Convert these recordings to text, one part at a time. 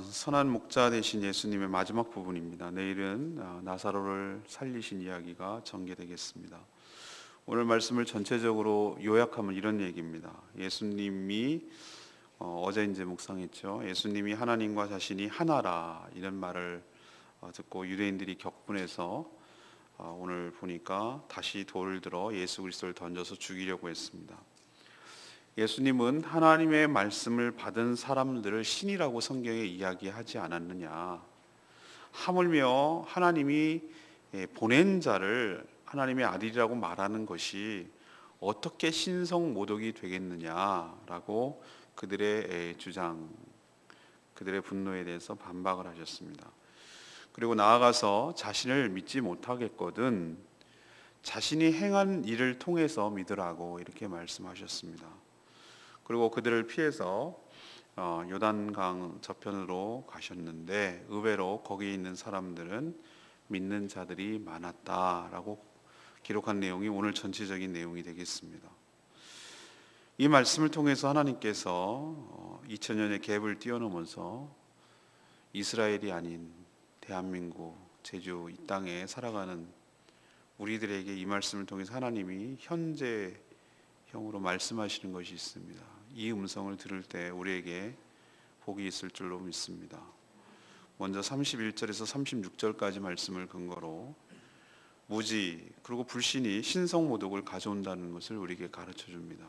선한 목자 되신 예수님의 마지막 부분입니다. 내일은 나사로를 살리신 이야기가 전개되겠습니다. 오늘 말씀을 전체적으로 요약하면 이런 얘기입니다. 예수님이 어제 이제 묵상했죠. 예수님이 하나님과 자신이 하나라 이런 말을 듣고 유대인들이 격분해서 오늘 보니까 다시 돌을 들어 예수 그리스도를 던져서 죽이려고 했습니다. 예수님은 하나님의 말씀을 받은 사람들을 신이라고 성경에 이야기하지 않았느냐. 하물며 하나님이 보낸 자를 하나님의 아들이라고 말하는 것이 어떻게 신성모독이 되겠느냐라고 그들의 주장, 그들의 분노에 대해서 반박을 하셨습니다. 그리고 나아가서 자신을 믿지 못하겠거든 자신이 행한 일을 통해서 믿으라고 이렇게 말씀하셨습니다. 그리고 그들을 피해서 요단강 저편으로 가셨는데 의외로 거기에 있는 사람들은 믿는 자들이 많았다라고 기록한 내용이 오늘 전체적인 내용이 되겠습니다. 이 말씀을 통해서 하나님께서 2000년의 갭을 뛰어넘어서 이스라엘이 아닌 대한민국, 제주 이 땅에 살아가는 우리들에게 이 말씀을 통해서 하나님이 현재형으로 말씀하시는 것이 있습니다. 이 음성을 들을 때 우리에게 복이 있을 줄로 믿습니다. 먼저 31절에서 36절까지 말씀을 근거로 무지 그리고 불신이 신성모독을 가져온다는 것을 우리에게 가르쳐 줍니다.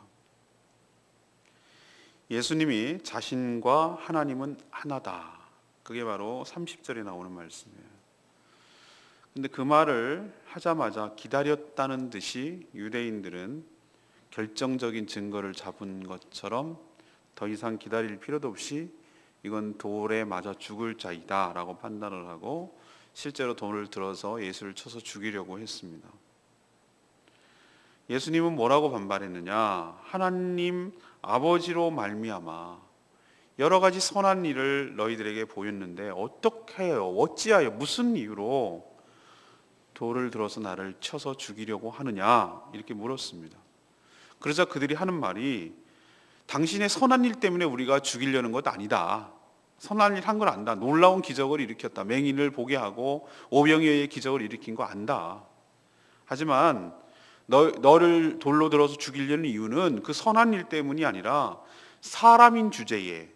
예수님이 자신과 하나님은 하나다. 그게 바로 30절에 나오는 말씀이에요. 근데 그 말을 하자마자 기다렸다는 듯이 유대인들은 결정적인 증거를 잡은 것처럼 더 이상 기다릴 필요도 없이 이건 돌에 맞아 죽을 자이다 라고 판단을 하고 실제로 돌을 들어서 예수를 쳐서 죽이려고 했습니다. 예수님은 뭐라고 반발했느냐? 하나님 아버지로 말미암아 여러 가지 선한 일을 너희들에게 보였는데 어떻게 해요? 어찌하여 무슨 이유로 돌을 들어서 나를 쳐서 죽이려고 하느냐? 이렇게 물었습니다. 그러자 그들이 하는 말이 당신의 선한 일 때문에 우리가 죽이려는 것 아니다. 선한 일 한 걸 안다. 놀라운 기적을 일으켰다. 맹인을 보게 하고 오병이어의 기적을 일으킨 거 안다. 하지만 너를 돌로 들어서 죽이려는 이유는 그 선한 일 때문이 아니라 사람인 주제에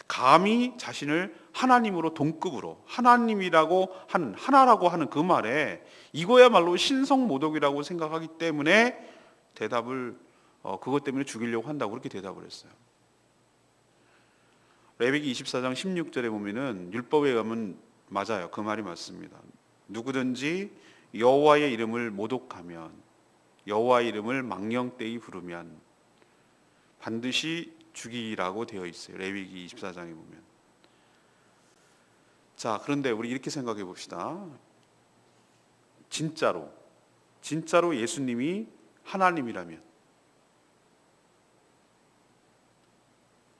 감히 자신을 하나님으로 동급으로 하나님이라고 하는 하나라고 하는 그 말에 이거야말로 신성모독이라고 생각하기 때문에 대답을 그것 때문에 죽이려고 한다고 그렇게 대답을 했어요. 레위기 24장 16절에 보면은 율법에 가면 맞아요. 그 말이 맞습니다. 누구든지 여호와의 이름을 모독하면 여호와의 이름을 망령되이 부르면 반드시 죽이라고 되어 있어요. 레위기 24장에 보면. 자, 그런데 우리 이렇게 생각해 봅시다. 진짜로 예수님이 하나님이라면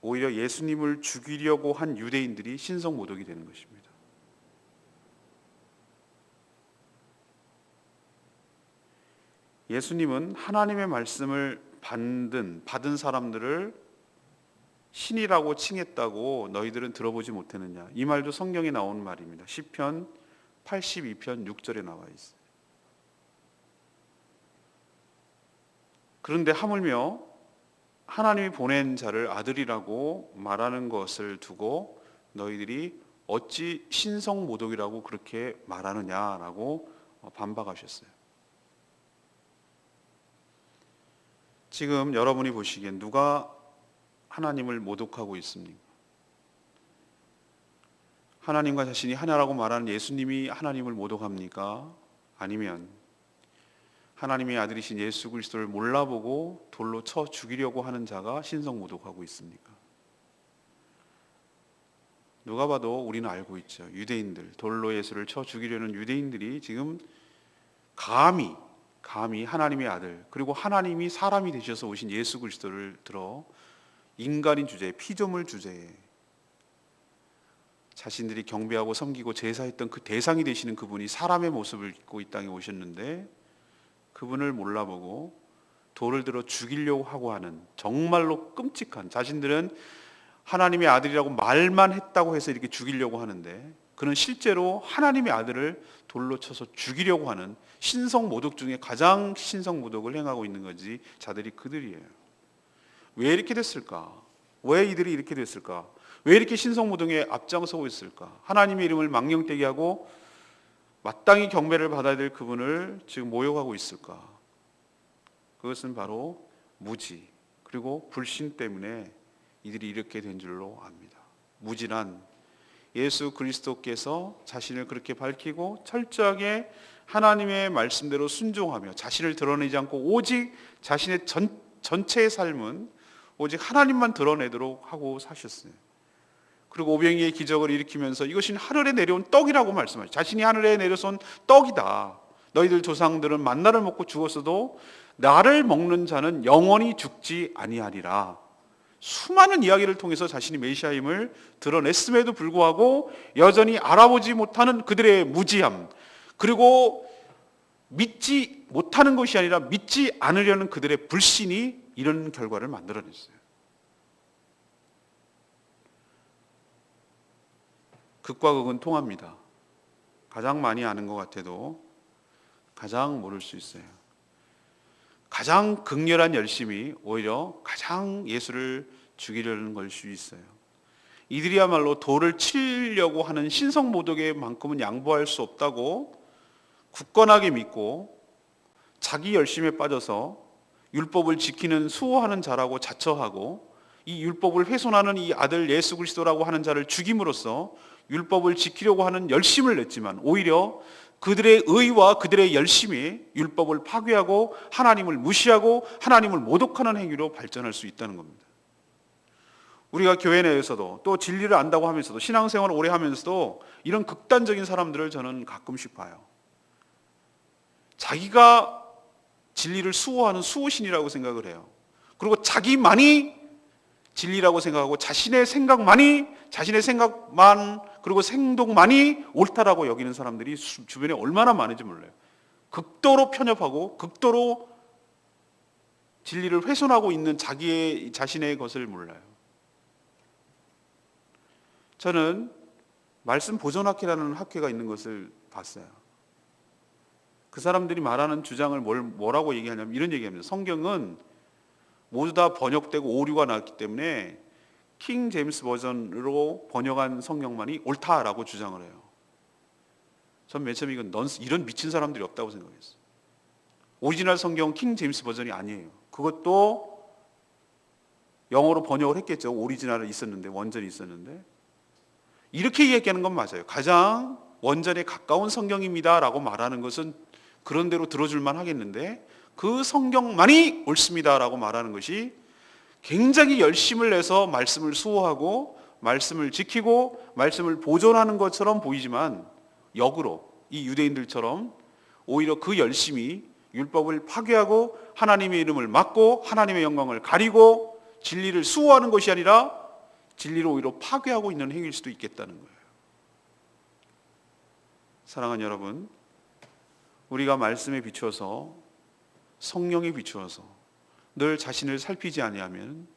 오히려 예수님을 죽이려고 한 유대인들이 신성모독이 되는 것입니다. 예수님은 하나님의 말씀을 받은 사람들을 신이라고 칭했다고 너희들은 들어보지 못했느냐. 이 말도 성경에 나온 말입니다. 시편 82편 6절에 나와 있어요. 그런데 하물며 하나님이 보낸 자를 아들이라고 말하는 것을 두고 너희들이 어찌 신성모독이라고 그렇게 말하느냐라고 반박하셨어요. 지금 여러분이 보시기엔 누가 하나님을 모독하고 있습니까? 하나님과 자신이 하나라고 말하는 예수님이 하나님을 모독합니까? 아니면 하나님의 아들이신 예수 그리스도를 몰라보고 돌로 쳐 죽이려고 하는 자가 신성모독하고 있습니까? 누가 봐도 우리는 알고 있죠. 유대인들, 돌로 예수를 쳐 죽이려는 유대인들이 지금 감히 하나님의 아들 그리고 하나님이 사람이 되셔서 오신 예수 그리스도를 들어 인간인 주제에 피조물 주제에 자신들이 경배하고 섬기고 제사했던 그 대상이 되시는 그분이 사람의 모습을 입고 이 땅에 오셨는데 그분을 몰라보고 돌을 들어 죽이려고 하고 하는 정말로 끔찍한 자신들은 하나님의 아들이라고 말만 했다고 해서 이렇게 죽이려고 하는데, 그는 실제로 하나님의 아들을 돌로 쳐서 죽이려고 하는 신성모독 중에 가장 신성모독을 행하고 있는 거지, 자들이 그들이에요. 왜 이렇게 됐을까? 왜 이들이 이렇게 됐을까? 왜 이렇게 신성모독에 앞장서고 있을까? 하나님의 이름을 망령되게 하고 마땅히 경배를 받아야 될 그분을 지금 모욕하고 있을까? 그것은 바로 무지, 그리고 불신 때문에 이들이 이렇게 된 줄로 압니다. 무지란 예수 그리스도께서 자신을 그렇게 밝히고 철저하게 하나님의 말씀대로 순종하며 자신을 드러내지 않고 오직 자신의 전체의 삶은 오직 하나님만 드러내도록 하고 사셨어요. 그리고 오병이의 기적을 일으키면서 이것이 하늘에 내려온 떡이라고 말씀하셨어요. 자신이 하늘에 내려선 떡이다. 너희들 조상들은 만나를 먹고 죽었어도 나를 먹는 자는 영원히 죽지 아니하리라. 수많은 이야기를 통해서 자신이 메시아임을 드러냈음에도 불구하고 여전히 알아보지 못하는 그들의 무지함, 그리고 믿지 못하는 것이 아니라 믿지 않으려는 그들의 불신이 이런 결과를 만들어냈어요. 극과 극은 통합니다. 가장 많이 아는 것 같아도 가장 모를 수 있어요. 가장 극렬한 열심이 오히려 가장 예수를 죽이려는 걸 수 있어요. 이들이야말로 돌을 치려고 하는 신성모독의 만큼은 양보할 수 없다고 굳건하게 믿고 자기 열심에 빠져서 율법을 지키는 수호하는 자라고 자처하고 이 율법을 훼손하는 이 아들 예수 그리스도라고 하는 자를 죽임으로써 율법을 지키려고 하는 열심을 냈지만 오히려 그들의 의와 그들의 열심이 율법을 파괴하고 하나님을 무시하고 하나님을 모독하는 행위로 발전할 수 있다는 겁니다. 우리가 교회 내에서도 또 진리를 안다고 하면서도 신앙생활을 오래 하면서도 이런 극단적인 사람들을 저는 가끔씩 봐요. 자기가 진리를 수호하는 수호신이라고 생각을 해요. 그리고 자기만이 진리라고 생각하고 자신의 생각만 그리고 행동만이 옳다라고 여기는 사람들이 주변에 얼마나 많은지 몰라요. 극도로 편협하고 극도로 진리를 훼손하고 있는 자신의 것을 몰라요. 저는 말씀 보존학회라는 학회가 있는 것을 봤어요. 그 사람들이 말하는 주장을 뭐라고 얘기하냐면 이런 얘기합니다. 성경은 모두 다 번역되고 오류가 나왔기 때문에 킹 제임스 버전으로 번역한 성경만이 옳다라고 주장을 해요. 전 맨 처음에 이런 미친 사람들이 없다고 생각했어요. 오리지널 성경 킹 제임스 버전이 아니에요. 그것도 영어로 번역을 했겠죠. 오리지널이 있었는데, 원전이 있었는데. 이렇게 얘기하는 건 맞아요. 가장 원전에 가까운 성경입니다라고 말하는 것은 그런 대로 들어줄만 하겠는데 그 성경만이 옳습니다라고 말하는 것이 굉장히 열심을 내서 말씀을 수호하고 말씀을 지키고 말씀을 보존하는 것처럼 보이지만 역으로 이 유대인들처럼 오히려 그 열심이 율법을 파괴하고 하나님의 이름을 막고 하나님의 영광을 가리고 진리를 수호하는 것이 아니라 진리를 오히려 파괴하고 있는 행위일 수도 있겠다는 거예요. 사랑하는 여러분, 우리가 말씀에 비추어서 성령에 비추어서 늘 자신을 살피지 아니하면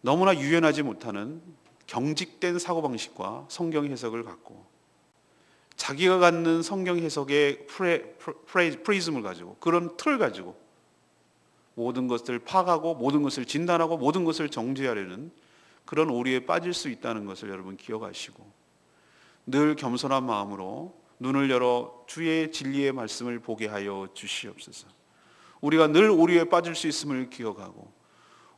너무나 유연하지 못하는 경직된 사고방식과 성경 해석을 갖고 자기가 갖는 성경 해석의 프리즘을 가지고 그런 틀을 가지고 모든 것을 파악하고 모든 것을 진단하고 모든 것을 정죄하려는 그런 오류에 빠질 수 있다는 것을 여러분 기억하시고 늘 겸손한 마음으로 눈을 열어 주의 진리의 말씀을 보게 하여 주시옵소서. 우리가 늘 오류에 빠질 수 있음을 기억하고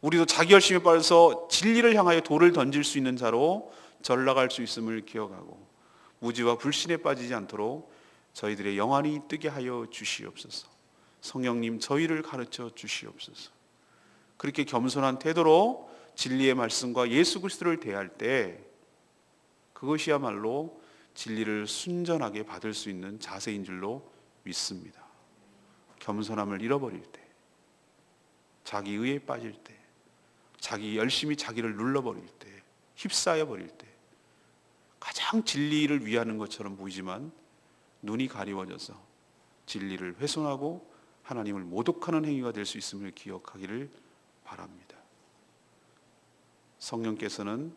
우리도 자기 열심에 빠져서 진리를 향하여 돌을 던질 수 있는 자로 전락할 수 있음을 기억하고 무지와 불신에 빠지지 않도록 저희들의 영안이 뜨게 하여 주시옵소서. 성령님 저희를 가르쳐 주시옵소서. 그렇게 겸손한 태도로 진리의 말씀과 예수 그리스도를 대할 때 그것이야말로 진리를 순전하게 받을 수 있는 자세인 줄로 믿습니다. 겸손함을 잃어버릴 때, 자기 의에 빠질 때, 자기 열심히 자기를 눌러버릴 때, 휩싸여 버릴 때 가장 진리를 위하는 것처럼 보이지만 눈이 가리워져서 진리를 훼손하고 하나님을 모독하는 행위가 될 수 있음을 기억하기를 바랍니다. 성령께서는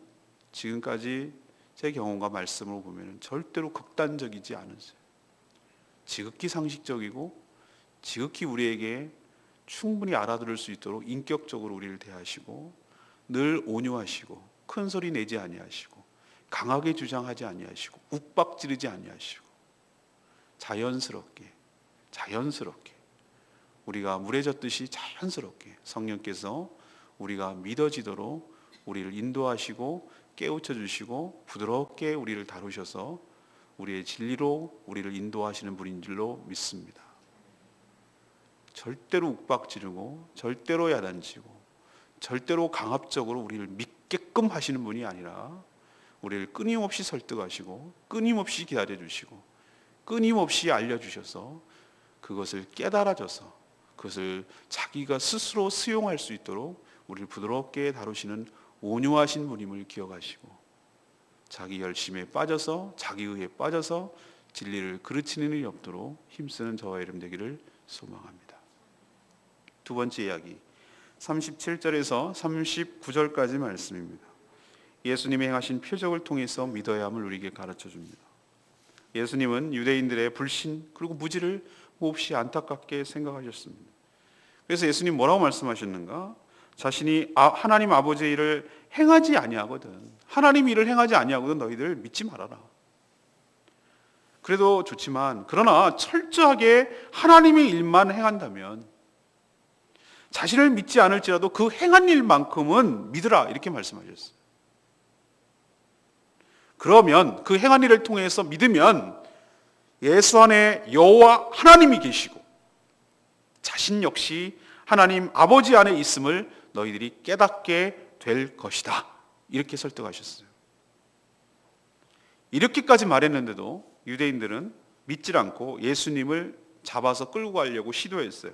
지금까지 제 경험과 말씀을 보면 절대로 극단적이지 않으세요. 지극히 상식적이고 지극히 우리에게 충분히 알아들을 수 있도록 인격적으로 우리를 대하시고 늘 온유하시고 큰 소리 내지 아니하시고 강하게 주장하지 아니하시고 욱박지르지 아니하시고 자연스럽게 우리가 물에 젖듯이 자연스럽게 성령께서 우리가 믿어지도록 우리를 인도하시고 깨우쳐 주시고 부드럽게 우리를 다루셔서 우리의 진리로 우리를 인도하시는 분인 줄로 믿습니다. 절대로 욱박지르고 절대로 야단치고 절대로 강압적으로 우리를 믿게끔 하시는 분이 아니라 우리를 끊임없이 설득하시고 끊임없이 기다려주시고 끊임없이 알려주셔서 그것을 깨달아져서 그것을 자기가 스스로 수용할 수 있도록 우리를 부드럽게 다루시는 온유하신 분임을 기억하시고 자기 열심에 빠져서 자기 의에 빠져서 진리를 그르치는 일이 없도록 힘쓰는 저와 여러분 되기를 소망합니다. 두 번째 이야기 37절에서 39절까지 말씀입니다. 예수님이 행하신 표적을 통해서 믿어야 함을 우리에게 가르쳐 줍니다. 예수님은 유대인들의 불신 그리고 무지를 몹시 안타깝게 생각하셨습니다. 그래서 예수님 뭐라고 말씀하셨는가? 자신이 하나님 아버지의 일을 행하지 아니하거든, 하나님 일을 행하지 아니하거든 너희들 믿지 말아라. 그래도 좋지만 그러나 철저하게 하나님의 일만 행한다면 자신을 믿지 않을지라도 그 행한 일만큼은 믿으라 이렇게 말씀하셨어요. 그러면 그 행한 일을 통해서 믿으면 예수 안에 여호와 하나님이 계시고 자신 역시 하나님 아버지 안에 있음을 너희들이 깨닫게 될 것이다 이렇게 설득하셨어요. 이렇게까지 말했는데도 유대인들은 믿질 않고 예수님을 잡아서 끌고 가려고 시도했어요.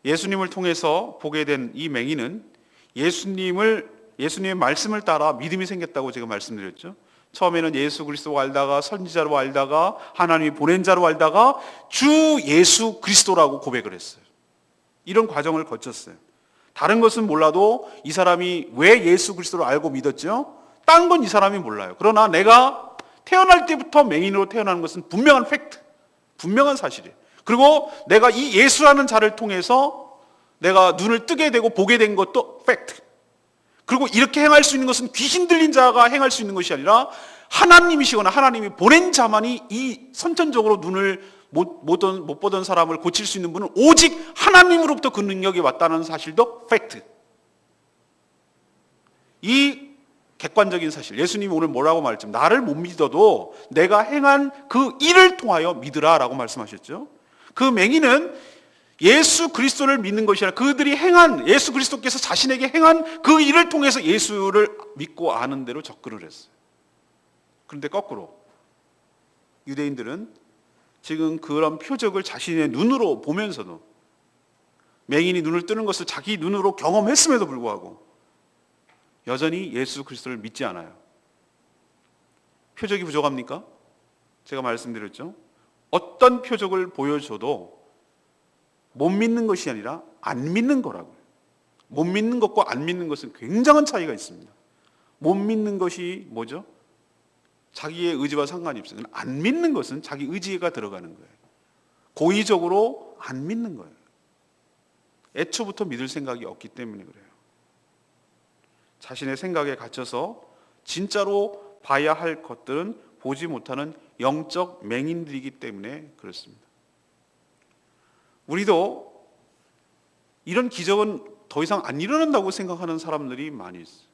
예수님을 통해서 보게 된 이 맹인은 예수님의 말씀을 따라 믿음이 생겼다고 제가 말씀드렸죠. 처음에는 예수 그리스도 알다가 선지자로 알다가 하나님이 보낸 자로 알다가 주 예수 그리스도라고 고백을 했어요. 이런 과정을 거쳤어요. 다른 것은 몰라도 이 사람이 왜 예수 그리스도를 알고 믿었죠? 딴 건 이 사람이 몰라요. 그러나 내가 태어날 때부터 맹인으로 태어나는 것은 분명한 팩트, 분명한 사실이에요. 그리고 내가 이 예수라는 자를 통해서 내가 눈을 뜨게 되고 보게 된 것도 팩트. 그리고 이렇게 행할 수 있는 것은 귀신 들린 자가 행할 수 있는 것이 아니라 하나님이시거나 하나님이 보낸 자만이 이 선천적으로 눈을 못 보던 사람을 고칠 수 있는 분은 오직 하나님으로부터 그 능력이 왔다는 사실도 팩트. 이 객관적인 사실, 예수님이 오늘 뭐라고 말했죠? 나를 못 믿어도 내가 행한 그 일을 통하여 믿으라 라고 말씀하셨죠. 그 맹인은 예수 그리스도를 믿는 것이 아니라 그들이 행한, 예수 그리스도께서 자신에게 행한 그 일을 통해서 예수를 믿고 아는 대로 접근을 했어요. 그런데 거꾸로 유대인들은 지금 그런 표적을 자신의 눈으로 보면서도, 맹인이 눈을 뜨는 것을 자기 눈으로 경험했음에도 불구하고 여전히 예수 그리스도를 믿지 않아요. 표적이 부족합니까? 제가 말씀드렸죠. 어떤 표적을 보여줘도 못 믿는 것이 아니라 안 믿는 거라고요. 못 믿는 것과 안 믿는 것은 굉장한 차이가 있습니다. 못 믿는 것이 뭐죠? 자기의 의지와 상관이 없어요. 안 믿는 것은 자기 의지가 들어가는 거예요. 고의적으로 안 믿는 거예요. 애초부터 믿을 생각이 없기 때문에 그래요. 자신의 생각에 갇혀서 진짜로 봐야 할 것들은 보지 못하는 영적 맹인들이기 때문에 그렇습니다. 우리도 이런 기적은 더 이상 안 일어난다고 생각하는 사람들이 많이 있어요.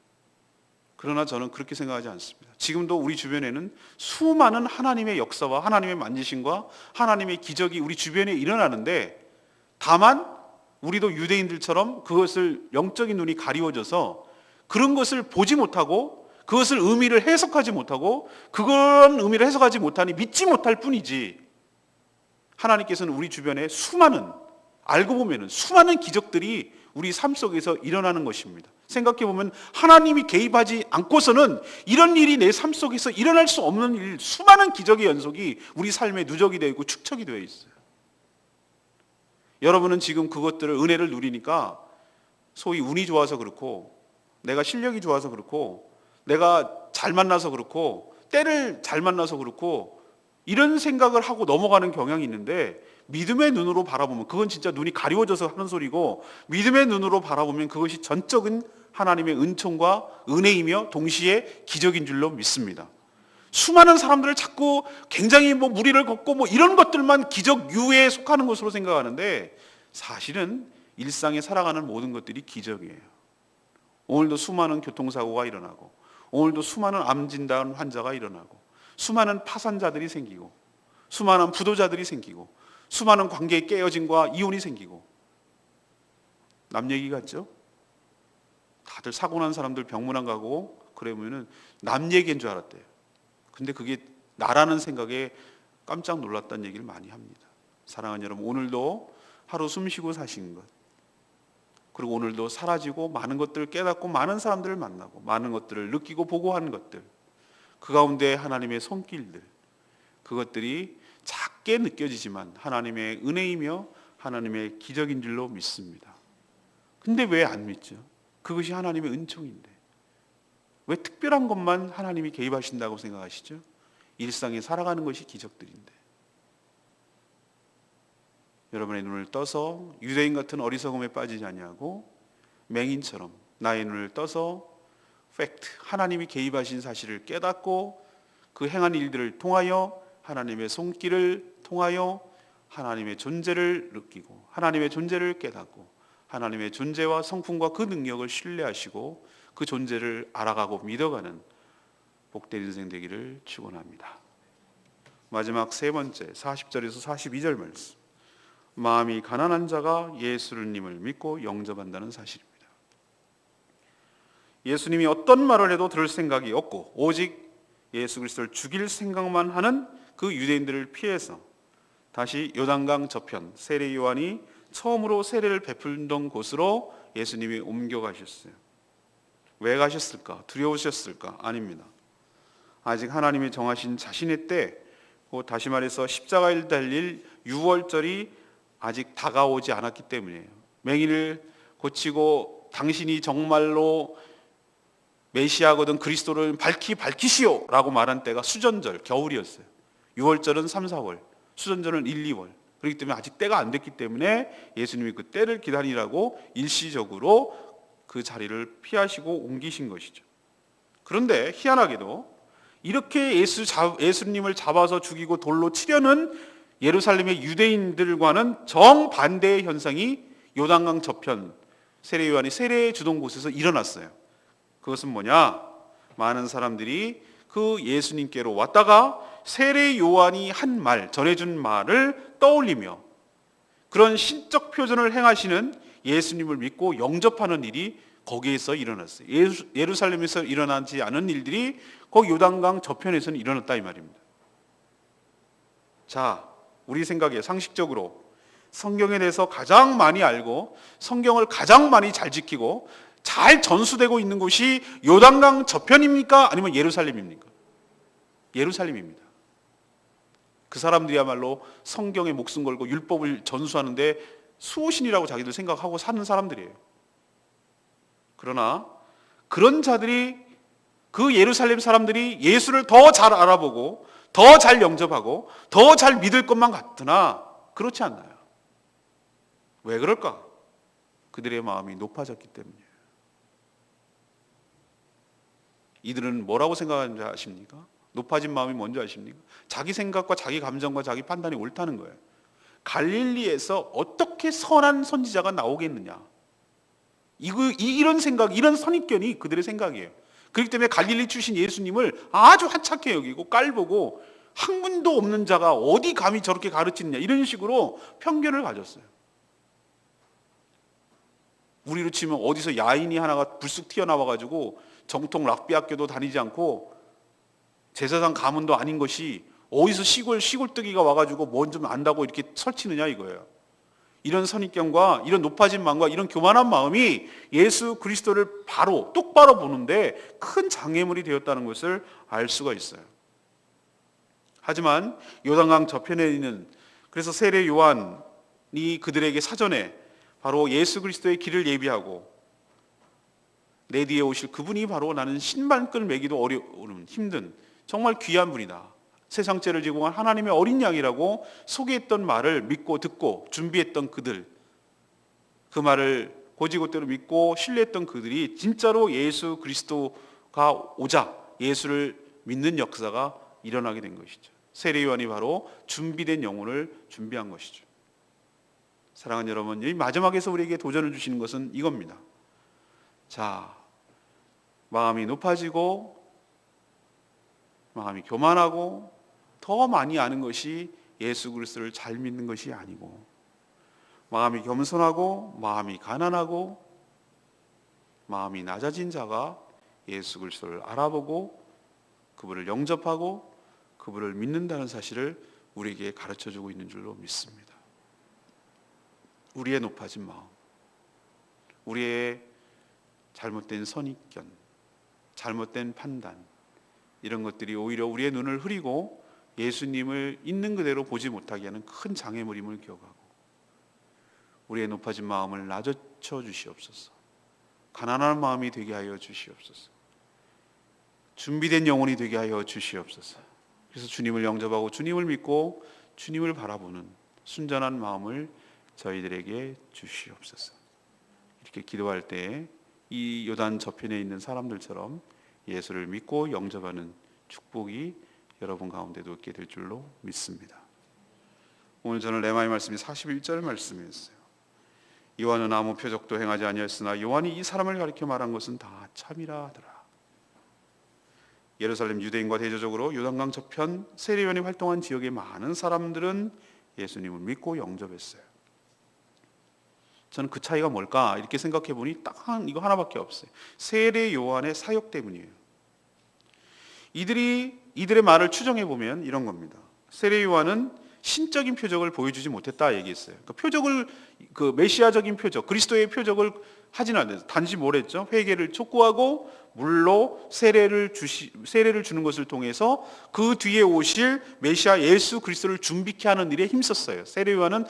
그러나 저는 그렇게 생각하지 않습니다. 지금도 우리 주변에는 수많은 하나님의 역사와 하나님의 만지심과 하나님의 기적이 우리 주변에 일어나는데, 다만 우리도 유대인들처럼 그것을 영적인 눈이 가리워져서 그런 것을 보지 못하고 그것을 의미를 해석하지 못하고 그런 의미를 해석하지 못하니 믿지 못할 뿐이지, 하나님께서는 우리 주변에 수많은, 알고 보면 수많은 기적들이 우리 삶 속에서 일어나는 것입니다. 생각해 보면 하나님이 개입하지 않고서는 이런 일이 내 삶 속에서 일어날 수 없는 일, 수많은 기적의 연속이 우리 삶에 누적이 되어 있고 축적이 되어 있어요. 여러분은 지금 그것들을, 은혜를 누리니까 소위 운이 좋아서 그렇고 내가 실력이 좋아서 그렇고, 내가 잘 만나서 그렇고, 때를 잘 만나서 그렇고, 이런 생각을 하고 넘어가는 경향이 있는데, 믿음의 눈으로 바라보면 그건 진짜 눈이 가리워져서 하는 소리고, 믿음의 눈으로 바라보면 그것이 전적인 하나님의 은총과 은혜이며 동시에 기적인 줄로 믿습니다. 수많은 사람들을 자꾸 굉장히 무리를 걷고 이런 것들만 기적 유에 속하는 것으로 생각하는데, 사실은 일상에 살아가는 모든 것들이 기적이에요. 오늘도 수많은 교통사고가 일어나고, 오늘도 수많은 암 진단 환자가 일어나고, 수많은 파산자들이 생기고, 수많은 부도자들이 생기고, 수많은 관계의 깨어짐과 이혼이 생기고. 남 얘기 같죠? 다들 사고 난 사람들 병문안 가고 그러면은 남 얘기인 줄 알았대요. 근데 그게 나라는 생각에 깜짝 놀랐다는 얘기를 많이 합니다. 사랑하는 여러분, 오늘도 하루 숨 쉬고 사신 것, 그리고 오늘도 사라지고 많은 것들을 깨닫고 많은 사람들을 만나고 많은 것들을 느끼고 보고 하는 것들, 그 가운데 하나님의 손길들, 그것들이 작게 느껴지지만 하나님의 은혜이며 하나님의 기적인 줄로 믿습니다. 근데 왜 안 믿죠? 그것이 하나님의 은총인데 왜 특별한 것만 하나님이 개입하신다고 생각하시죠? 일상에 살아가는 것이 기적들인데. 여러분의 눈을 떠서 유대인 같은 어리석음에 빠지지 아니하고 맹인처럼 나의 눈을 떠서 팩트, 하나님이 개입하신 사실을 깨닫고 그 행한 일들을 통하여 하나님의 손길을 통하여 하나님의 존재를 느끼고 하나님의 존재를 깨닫고 하나님의 존재와 성품과 그 능력을 신뢰하시고 그 존재를 알아가고 믿어가는 복된 인생 되기를 축원합니다. 마지막 세 번째 40절에서 42절 말씀. 마음이 가난한 자가 예수님을 믿고 영접한다는 사실입니다. 예수님이 어떤 말을 해도 들을 생각이 없고 오직 예수 그리스도를 죽일 생각만 하는 그 유대인들을 피해서 다시 요단강 저편 세례 요한이 처음으로 세례를 베풀던 곳으로 예수님이 옮겨가셨어요. 왜 가셨을까? 두려우셨을까? 아닙니다. 아직 하나님이 정하신 자신의 때, 다시 말해서 십자가에 달릴 유월절이 아직 다가오지 않았기 때문이에요. 맹인을 고치고 당신이 정말로 메시아거든 그리스도를 밝히시오 라고 말한 때가 수전절, 겨울이었어요. 6월절은 3, 4월, 수전절은 1, 2월. 그렇기 때문에 아직 때가 안 됐기 때문에 예수님이 그 때를 기다리라고 일시적으로 그 자리를 피하시고 옮기신 것이죠. 그런데 희한하게도 이렇게 예수님을 잡아서 죽이고 돌로 치려는 예루살렘의 유대인들과는 정반대의 현상이 요단강 저편 세례 요한이 세례 주던 곳에서 일어났어요. 그것은 뭐냐? 많은 사람들이 그 예수님께로 왔다가 세례 요한이 한 말, 전해준 말을 떠올리며 그런 신적 표전을 행하시는 예수님을 믿고 영접하는 일이 거기에서 일어났어요. 예루살렘에서 일어나지 않은 일들이 거기 요단강 저편에서는 일어났다 이 말입니다. 자, 우리 생각에 상식적으로 성경에 대해서 가장 많이 알고 성경을 가장 많이 잘 지키고 잘 전수되고 있는 곳이 요단강 저편입니까? 아니면 예루살렘입니까? 예루살렘입니다. 그 사람들이야말로 성경에 목숨 걸고 율법을 전수하는데 수호신이라고 자기들 생각하고 사는 사람들이에요. 그러나 그런 자들이, 그 예루살렘 사람들이 예수를 더 잘 알아보고 더 잘 영접하고 더 잘 믿을 것만 같으나 그렇지 않나요? 왜 그럴까? 그들의 마음이 높아졌기 때문이에요. 이들은 뭐라고 생각하는지 아십니까? 높아진 마음이 뭔지 아십니까? 자기 생각과 자기 감정과 자기 판단이 옳다는 거예요. 갈릴리에서 어떻게 선한 선지자가 나오겠느냐? 이런 생각, 이런 선입견이 그들의 생각이에요. 그렇기 때문에 갈릴리 출신 예수님을 아주 하찮게 여기고 깔보고 학문도 없는 자가 어디 감히 저렇게 가르치느냐 이런 식으로 편견을 가졌어요. 우리로 치면 어디서 야인이 하나가 불쑥 튀어나와가지고 정통 락비 학교도 다니지 않고 제사상 가문도 아닌 것이 어디서 시골뜨기가 와가지고 뭔 좀 안다고 이렇게 설치느냐 이거예요. 이런 선입견과 이런 높아진 마음과 이런 교만한 마음이 예수 그리스도를 똑바로 보는데 큰 장애물이 되었다는 것을 알 수가 있어요. 하지만 요단강 저편에 있는, 그래서 세례 요한이 그들에게 사전에 바로 예수 그리스도의 길을 예비하고 내 뒤에 오실 그분이 바로 나는 신발끈 매기도 어려운 힘든 정말 귀한 분이다. 세상 죄를 지고 간 하나님의 어린 양이라고 소개했던 말을 믿고 듣고 준비했던 그들, 그 말을 고지고대로 믿고 신뢰했던 그들이 진짜로 예수 그리스도가 오자 예수를 믿는 역사가 일어나게 된 것이죠. 세례 요한이 바로 준비된 영혼을 준비한 것이죠. 사랑하는 여러분, 이 마지막에서 우리에게 도전을 주시는 것은 이겁니다. 자, 마음이 높아지고 마음이 교만하고 더 많이 아는 것이 예수 그리스도를 잘 믿는 것이 아니고, 마음이 겸손하고 마음이 가난하고 마음이 낮아진 자가 예수 그리스도를 알아보고 그분을 영접하고 그분을 믿는다는 사실을 우리에게 가르쳐주고 있는 줄로 믿습니다. 우리의 높아진 마음, 우리의 잘못된 선입견, 잘못된 판단, 이런 것들이 오히려 우리의 눈을 흐리고 예수님을 있는 그대로 보지 못하게 하는 큰 장애물임을 기억하고, 우리의 높아진 마음을 낮춰 주시옵소서. 가난한 마음이 되게 하여 주시옵소서. 준비된 영혼이 되게 하여 주시옵소서. 그래서 주님을 영접하고 주님을 믿고 주님을 바라보는 순전한 마음을 저희들에게 주시옵소서. 이렇게 기도할 때 이 요단 저편에 있는 사람들처럼 예수를 믿고 영접하는 축복이 여러분 가운데도 있게 될 줄로 믿습니다. 오늘 저는 레마의 말씀이 41절 말씀이었어요. 요한은 아무 표적도 행하지 아니하였으나 요한이 이 사람을 가리켜 말한 것은 다 참이라 하더라. 예루살렘 유대인과 대조적으로 요단강 저편 세례 요한이 활동한 지역의 많은 사람들은 예수님을 믿고 영접했어요. 저는 그 차이가 뭘까 이렇게 생각해 보니 딱 이거 하나밖에 없어요. 세례 요한의 사역 때문이에요. 이들의 말을 추정해 보면 이런 겁니다. 세례 요한은 신적인 표적을 보여주지 못했다 얘기했어요. 그러니까 표적을, 그 메시아적인 표적, 그리스도의 표적을 하지는 않았어요. 단지 뭘 했죠? 회개를 촉구하고 물로 세례를 주는 것을 통해서 그 뒤에 오실 메시아 예수 그리스도를 준비케 하는 일에 힘썼어요. 세례 요한은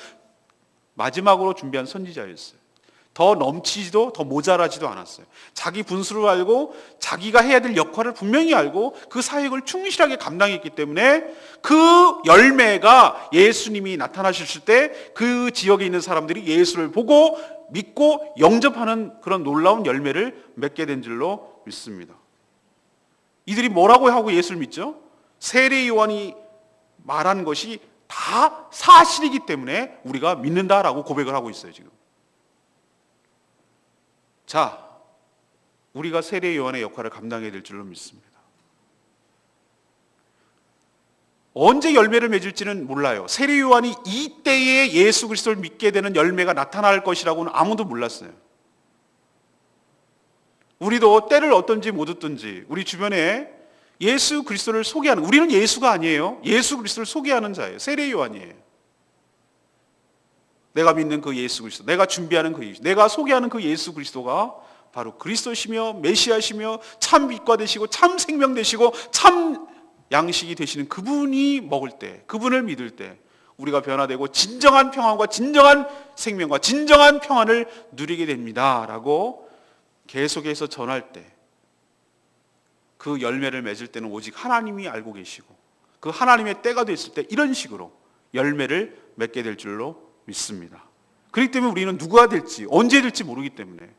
마지막으로 준비한 선지자였어요. 더 넘치지도 더 모자라지도 않았어요. 자기 분수를 알고 자기가 해야 될 역할을 분명히 알고 그 사역을 충실하게 감당했기 때문에 그 열매가 예수님이 나타나셨을 때 그 지역에 있는 사람들이 예수를 보고 믿고 영접하는 그런 놀라운 열매를 맺게 된 줄로 믿습니다. 이들이 뭐라고 하고 예수를 믿죠? 세례 요한이 말한 것이 다 사실이기 때문에 우리가 믿는다라고 고백을 하고 있어요, 지금. 자, 우리가 세례 요한의 역할을 감당해야 될 줄로 믿습니다. 언제 열매를 맺을지는 몰라요. 세례 요한이 이때에 예수 그리스도를 믿게 되는 열매가 나타날 것이라고는 아무도 몰랐어요. 우리도 때를 얻든지 못 얻든지 우리 주변에 예수 그리스도를 소개하는, 우리는 예수가 아니에요. 예수 그리스도를 소개하는 자예요. 세례 요한이에요. 내가 믿는 그 예수 그리스도, 내가 준비하는 그 예수, 내가 소개하는 그 예수 그리스도가 바로 그리스도시며 메시아시며 참 빛과 되시고 참 생명 되시고 참 양식이 되시는 그분이 먹을 때, 그분을 믿을 때 우리가 변화되고 진정한 평안과 진정한 생명과 진정한 평안을 누리게 됩니다 라고 계속해서 전할 때, 그 열매를 맺을 때는 오직 하나님이 알고 계시고 그 하나님의 때가 됐을 때 이런 식으로 열매를 맺게 될 줄로 믿습니다. 그렇기 때문에 우리는 누가 될지 언제 될지 모르기 때문에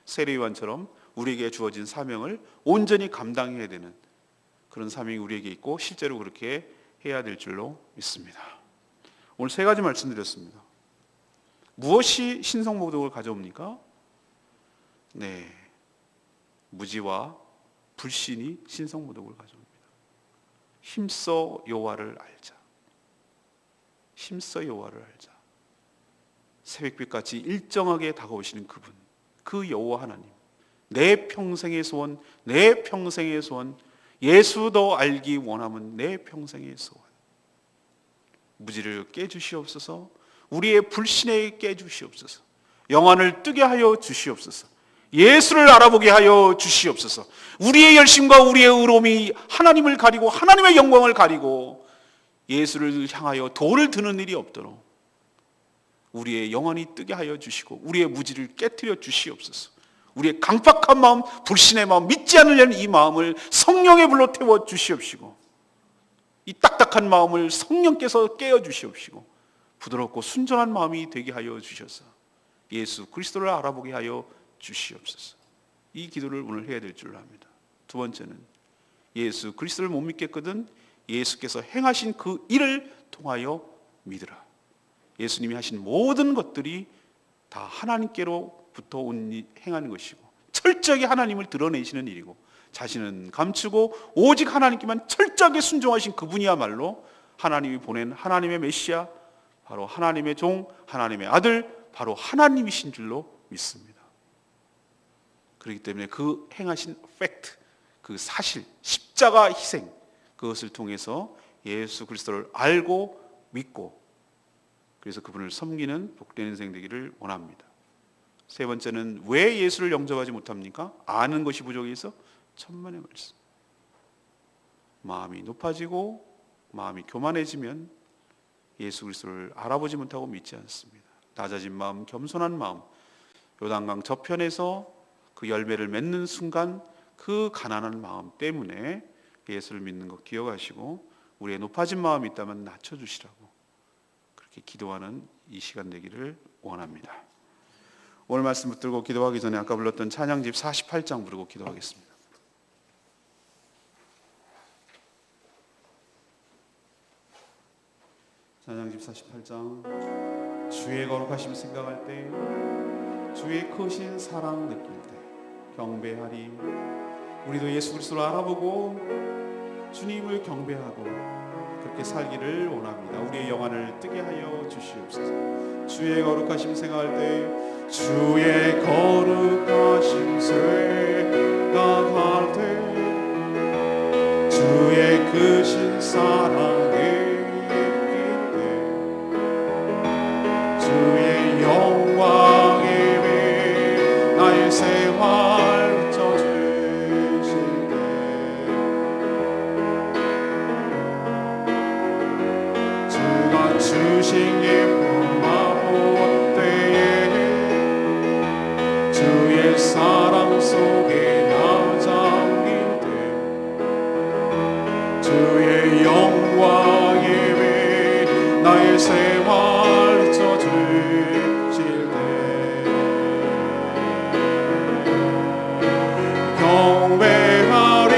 세례 요한처럼 우리에게 주어진 사명을 온전히 감당해야 되는 그런 사명이 우리에게 있고 실제로 그렇게 해야 될 줄로 믿습니다. 오늘 세 가지 말씀드렸습니다. 무엇이 신성모독을 가져옵니까? 네, 무지와 불신이 신성모독을 가져옵니다. 힘써 여호와를 알자. 힘써 여호와를 알자. 새벽빛같이 일정하게 다가오시는 그분, 그 여호와 하나님, 내 평생의 소원, 내 평생의 소원, 예수 더 알기 원함은 내 평생의 소원. 무지를 깨주시옵소서. 우리의 불신에 깨주시옵소서. 영안을 뜨게 하여 주시옵소서. 예수를 알아보게 하여 주시옵소서. 우리의 열심과 우리의 의로움이 하나님을 가리고 하나님의 영광을 가리고 예수를 향하여 돌을 드는 일이 없도록 우리의 영혼이 뜨게 하여 주시고 우리의 무지를 깨트려 주시옵소서. 우리의 강팍한 마음, 불신의 마음, 믿지 않으려는 이 마음을 성령의 불로 태워 주시옵시고, 이 딱딱한 마음을 성령께서 깨어 주시옵시고, 부드럽고 순전한 마음이 되게 하여 주셔서 예수 그리스도를 알아보게 하여 주시옵소서. 이 기도를 오늘 해야 될 줄 압니다. 두 번째는 예수 그리스도를 못 믿겠거든 예수께서 행하신 그 일을 통하여 믿으라. 예수님이 하신 모든 것들이 다 하나님께로부터 행하는 것이고, 철저하게 하나님을 드러내시는 일이고, 자신은 감추고 오직 하나님께만 철저하게 순종하신 그분이야말로 하나님이 보낸 하나님의 메시아, 바로 하나님의 종, 하나님의 아들, 바로 하나님이신 줄로 믿습니다. 그렇기 때문에 그 행하신 팩트, 그 사실, 십자가 희생, 그것을 통해서 예수 그리스도를 알고 믿고, 그래서 그분을 섬기는 복된 인생 되기를 원합니다. 세 번째는 왜 예수를 영접하지 못합니까? 아는 것이 부족해서 천만의 말씀. 마음이 높아지고 마음이 교만해지면 예수 그리스도를 알아보지 못하고 믿지 않습니다. 낮아진 마음, 겸손한 마음, 요단강 저편에서 그 열매를 맺는 순간 그 가난한 마음 때문에 예수를 믿는 것 기억하시고, 우리의 높아진 마음이 있다면 낮춰주시라고 그렇게 기도하는 이 시간 되기를 원합니다. 오늘 말씀 붙들고 기도하기 전에 아까 불렀던 찬양집 48장 부르고 기도하겠습니다. 찬양집 48장. 주의 거룩하심 생각할 때, 주의 크신 사랑 느낄 때 경배하리. 우리도 예수 그리스도를 알아보고 주님을 경배하고 그렇게 살기를 원합니다. 우리의 영안을 뜨게 하여 주시옵소서. 주의 거룩하심 생각할 때, 주의 거룩하심 생각할 때, 주의 크신 사랑 느낄 때, 주의 영광에 비 나의 생활 비춰주실 때, 주가 주신 기쁨 맛볼 때에, 주의 사랑 속에 나 잠길 때, 주의 영광에 비 나의 생활 비춰주실 때, 경배하리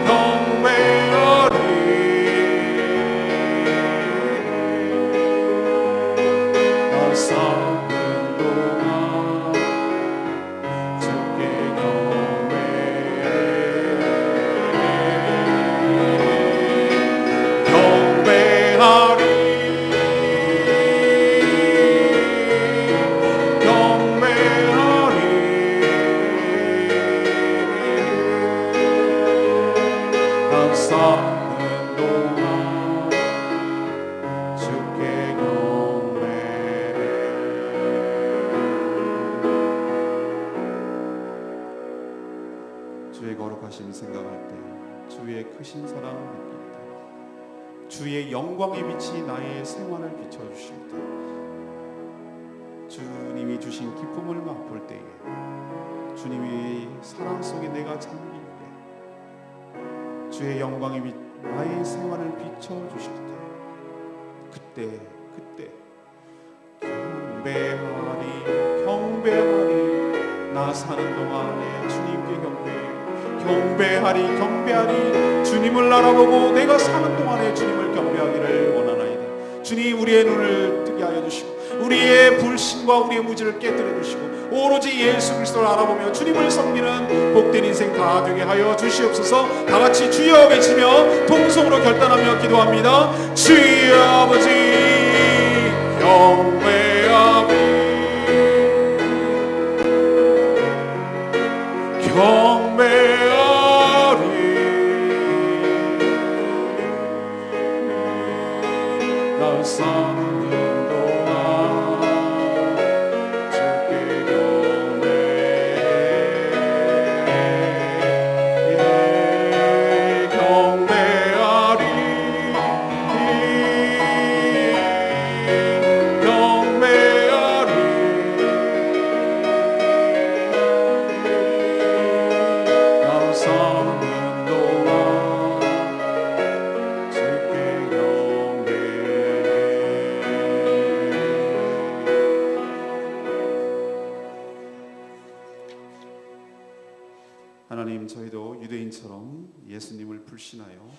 경배하리. 나 사는 동안 주께 경배해 경배하리 나 사는 동안 주께 경배해. 주의 거룩하심 생각할 때, 주의 크신 사랑 느낄 때, 주의 영광의 빛이 나의 생활을 비춰주실 때, 주님이 주신 기쁨을 맛볼 때에, 주님의 사랑 속에 내가 잠길 때, 주의 영광의 빛 나의 생활을 비춰주실 때, 그때 경배하리 경배하리. 나 사는 동안에 주님께 경배하리. 주님을 알아보고 내가 사는 동안에 주님을 경배하기를 원하나이다. 주님, 우리의 눈을 뜨게 하여 주시고 우리의 불신과 우리의 무지를 깨뜨려 주시고 오로지 예수 그리스도를 알아보며 주님을 섬기는 복된 인생 다 되게 하여 주시옵소서. 다 같이 주여 외치며 통성으로 결단하며 기도합니다. 주여 아버지 경배하리 나 사는 동안 주께 경배하리 하나님, 저희도 유대인처럼 예수님을 불신하여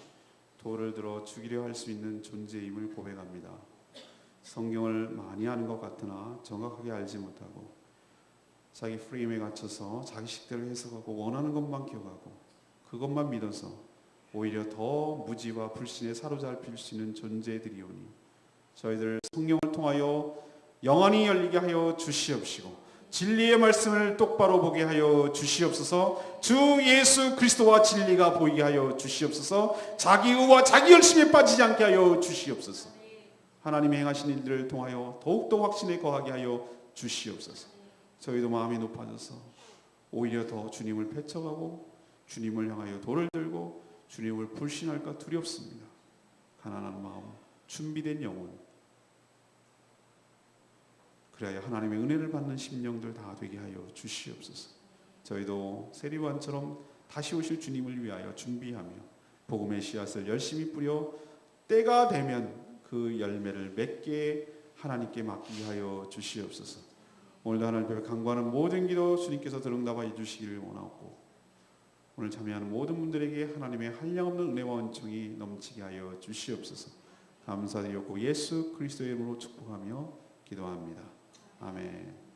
돌을 들어 죽이려 할 수 있는 존재임을 고백합니다. 성경을 많이 아는 것 같으나 정확하게 알지 못하고 자기 프레임에 갇혀서 자기 식대로 해석하고 원하는 것만 기억하고 그것만 믿어서 오히려 더 무지와 불신에 사로잡힐 수 있는 존재들이오니 저희들 성경을 통하여 영안이 열리게 하여 주시옵시고 진리의 말씀을 똑바로 보게 하여 주시옵소서. 주 예수 그리스도와 진리가 보이게 하여 주시옵소서. 자기 의와 자기 열심에 빠지지 않게 하여 주시옵소서. 하나님의 행하신 일들을 통하여 더욱더 확신에 거하게 하여 주시옵소서. 저희도 마음이 높아져서 오히려 더 주님을 배척하고 주님을 향하여 돌을 들고 주님을 불신할까 두렵습니다. 가난한 마음, 준비된 영혼, 그래야 하나님의 은혜를 받는 심령들 다 되게 하여 주시옵소서. 저희도 세리완처럼 다시 오실 주님을 위하여 준비하며 복음의 씨앗을 열심히 뿌려 때가 되면 그 열매를 맺게 하나님께 맡기게 하여 주시옵소서. 오늘도 하나님 앞에 간구하는 모든 기도 주님께서 들응답하여 주시기를 원하고 오늘 참여하는 모든 분들에게 하나님의 한량없는 은혜와 은총이 넘치게 하여 주시옵소서. 감사드리고 예수 그리스도의 이름으로 축복하며 기도합니다. 아멘.